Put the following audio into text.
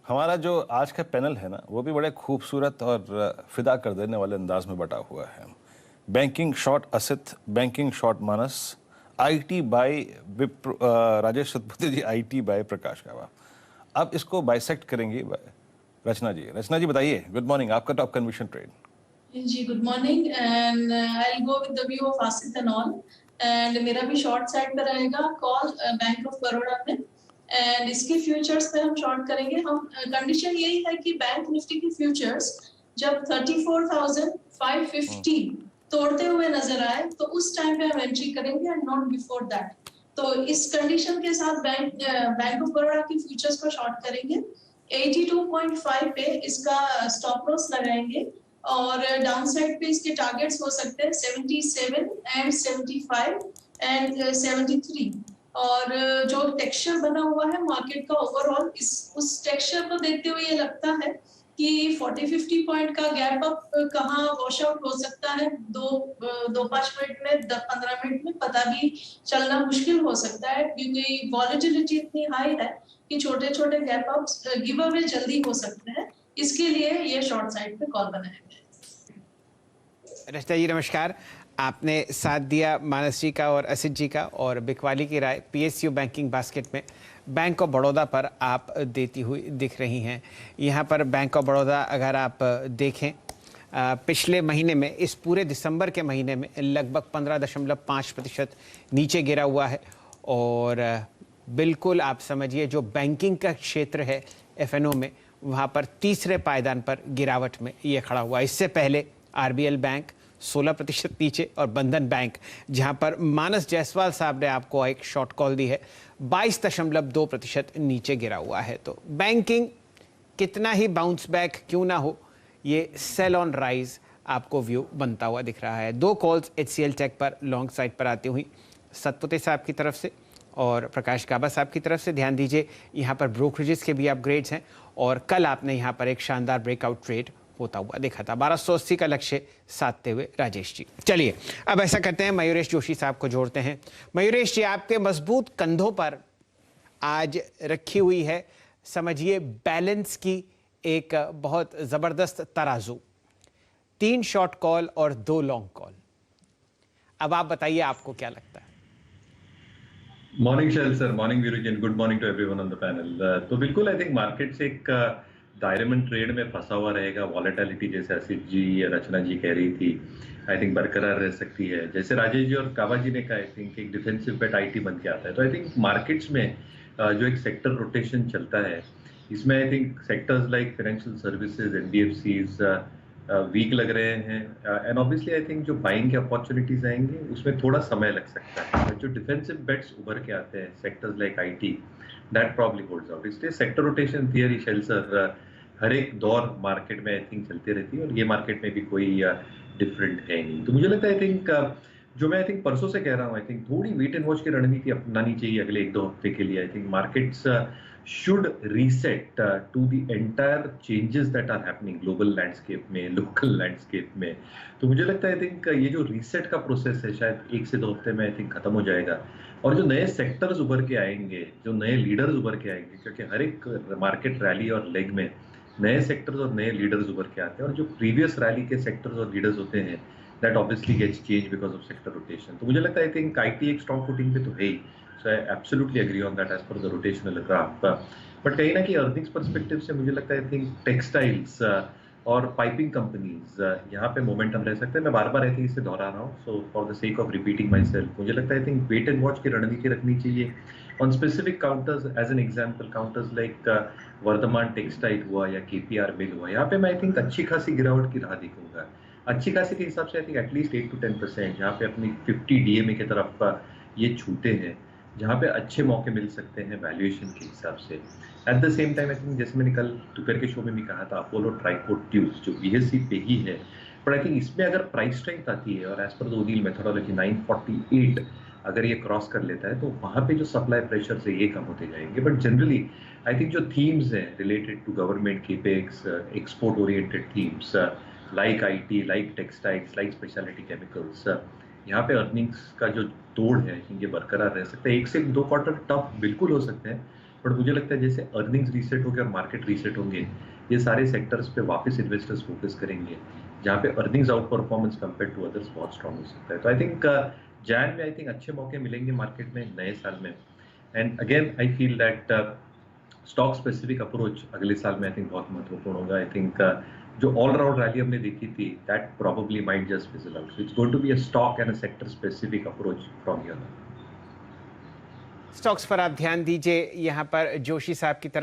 हमारा जो आज का पैनल है ना, वो भी बड़े खूबसूरत और फिदा कर देने वाले अंदाज में बटा हुआ है। Banking shot Asit, banking shot Manas, IT by Rajesh Satpathy ji, IT by Prakash Kava. अब इसको बाइसेक्ट करेंगे रचना जी। रचना जी बताइए, गुड मॉर्निंग, आपका टॉप कन्विक्शन ट्रेड। जी good morning and I will go with the view of Asit and all. And मेरा भी शॉर्ट साइड पे रहेगा कॉल बैंक ऑफ बड़ौदा में, एंड इसके फ्यूचर्स पे हम शॉर्ट करेंगे। हम कंडीशन यही है कि बैंक निफ्टी की फ्यूचर्स जब 34,550 तोड़ते हुए नजर आए तो उस टाइम पे हम एंट्री करेंगे एंड नॉट बिफोर दैट। तो इस कंडीशन के साथ बैंक ऑफ बड़ौदा की फ्यूचर्स को शॉर्ट करेंगे। 82.5 पे इसका स्टॉप लॉस लगाएंगे और डाउन साइड पे इसके टारगेट्स हो सकते हैं 77 एंड 75 एंड 73। और जो टेक्सचर बना हुआ है मार्केट का ओवरऑल, इस उस टेक्सचर को देखते हुए ये लगता है कि 40-50 पॉइंट का गैप अप कहाँ वॉश आउट हो सकता है। 2-5 मिनट में, 10-15 मिनट में पता भी चलना मुश्किल हो सकता है, क्योंकि वॉलेटिलिटी इतनी हाई है कि छोटे छोटे गैप अप्स गिव अवे जल्दी हो सकते हैं। इसके लिए ये शॉर्ट साइड पे कॉल बनाया गया है। रचना जी नमस्कार। आपने साथ दिया मानस जी का और असित जी का, और बिकवाली की राय पीएसयू बैंकिंग बास्केट में बैंक ऑफ बड़ौदा पर आप देती हुई दिख रही हैं। यहाँ पर बैंक ऑफ बड़ौदा अगर आप देखें पिछले महीने में, इस पूरे दिसंबर के महीने में लगभग 15.5% नीचे गिरा हुआ है। और बिल्कुल आप समझिए जो बैंकिंग का क्षेत्र है एफएनओ में, वहाँ पर तीसरे पायदान पर गिरावट में ये खड़ा हुआ। इससे पहले आरबीएल बैंक 16% नीचे, और बंधन बैंक जहां पर मानस जायसवाल साहब ने आपको एक शॉर्ट कॉल दी है, 22.2% नीचे गिरा हुआ है। तो बैंकिंग कितना ही बाउंस बैक क्यों ना हो, ये सेल ऑन राइज आपको व्यू बनता हुआ दिख रहा है। दो कॉल्स एचसीएल टेक पर लॉन्ग साइड पर आती हुई सतपथी साहब की तरफ से और प्रकाश काबा साहब की तरफ से। ध्यान दीजिए यहाँ पर ब्रोकरेजेस के भी अपग्रेड्स हैं, और कल आपने यहाँ पर एक शानदार ब्रेकआउट ट्रेड होता हुआ देखा था। 1280 का लक्ष्य साधते हुए राजेश जी। चलिए अब ऐसा करते हैं, मयूरेश जोशी साहब को जोड़ते हैं। मयूरेश जी, आपके मजबूत कंधों पर आज रखी हुई है, समझिए बैलेंस की एक बहुत जबरदस्त तराजू। 3 शॉर्ट कॉल और 2 लॉन्ग कॉल। अब आप बताइए आपको क्या लगता है। Morning Shail sir, morning Viru, good morning to everyone on the panel. तो बिल्कुल आई थिंक मार्केट से एक दायरे में ट्रेड में फंसा हुआ रहेगा। वॉलेटिलिटी जैसे असित जी या रचना जी कह रही थी, आई थिंक बरकरार रह सकती है। जैसे राजेश जी और काबा जी ने कहा, आई थिंक एक डिफेंसिव बेट आईटी बन के आता है। तो आई थिंक मार्केट्स में जो एक सेक्टर रोटेशन चलता है, इसमें I think sectors like financial services, NBFCs weak लग रहे हैं। एंड ऑब्वियसली आई थिंक जो बाइंग के अपॉर्चुनिटीज आएंगे उसमें थोड़ा समय लग सकता है। जो डिफेंसिव बेट्स उभर के आते हैं sectors like IT, that probably holds out. इसलिए सेक्टर रोटेशन थियरी शेल सर हर एक दौर मार्केट में आई थिंक चलती रहती है, और ये मार्केट में भी कोई डिफरेंट है नहीं। तो मुझे लगता है आई थिंक जो मैं आई थिंक परसों से कह रहा हूँ, आई थिंक थोड़ी वेट एंड वॉच की रणनीति अपनानी चाहिए अगले 1-2 हफ्ते के लिए। I think markets should reset to the entire changes that are happening global landscape में, local landscape में। तो मुझे लगता है आई थिंक ये जो रीसेट का प्रोसेस है शायद 1 से 2 हफ्ते में आई थिंक खत्म हो जाएगा, और जो नए सेक्टर्स उभर के आएंगे, जो नए लीडर्स उभर के आएंगे, क्योंकि हर एक मार्केट रैली और लेग में नए सेक्टर्स और नए लीडर्स उभर के आते हैं, और जो प्रीवियस रैली के सेक्टर्स और लीडर्स होते हैं that obviously gets change because of sector rotation. तो मुझे लगता है आई थिंक आईटी एक स्ट्रॉन्ग फुटिंग पे तो है ही। So I absolutely agree on that as per the rotational graph. But कहीं ना कहीं अर्निंग्स पर्सपेक्टिव से मुझे लगता है आई थिंक टेक्सटाइल्स और पाइपिंग कंपनीज यहाँ पे मोमेंटम रह सकते हैं। मैं बार बार आई थिंक इसे दोहरा रहा हूँ, so for the sake of repeating myself, मुझे लगता है I think wait and watch की रणनीति रखनी चाहिए on specific counters. As an example counters like Vardhman textile हुआ या केपीआर मिल हुआ, यहाँ पे मैं आई थिंक अच्छी खासी गिरावट की राह दिखूंगा। अच्छी खासी के हिसाब से आई थिंक एटलीस्ट 8 to 10% यहाँ पे अपनी 50 डीएमए की तरफ ये छूते हैं, जहाँ पे अच्छे मौके मिल सकते हैं वैल्यूएशन के हिसाब से। At the same time I think जैसे मैंने कल दोपहर के शो में भी कहा था, अपोलो ट्राइकोट ट्यूब्स जो बीएससी पे ही है, बट आई थिंक इसमें अगर प्राइस स्ट्रेंथ आती है और as per the O'Neill methodology 948 अगर ये क्रॉस कर लेता है, तो वहाँ पे जो सप्लाई प्रेशर से ये कम होते जाएंगे। बट जनरली आई थिंक जो थीम्स हैं related to government capex, export oriented themes like IT, like textiles, like speciality chemicals, यहाँ पे अर्निंग्स का जो तोड़ है ये बरकरार रह सकता है। 1 से 2 क्वार्टर टफ बिल्कुल हो सकते हैं, बट मुझे लगता है जैसे अर्निंग्स रीसेट होंगे और मार्केट रीसेट होंगे, ये सारे सेक्टर्स पे वापस इन्वेस्टर्स फोकस करेंगे, जहाँ पे earnings outperformance compare to others बहुत स्ट्रॉन्ग हो सकता है। तो आई थिंक जैन में आई थिंक अच्छे मौके मिलेंगे मार्केट में नए साल में। And again I feel that stock specific approach अगले साल में आई थिंक बहुत महत्वपूर्ण होगा। आई थिंक जो ऑल राउंड रैली हमने देखी थी, that probably might just fizzle out. So it's going to be a stock and a sector specific approach from here on. Stocks पर आप ध्यान दीजिए। यहाँ पर जोशी साहब की तरफ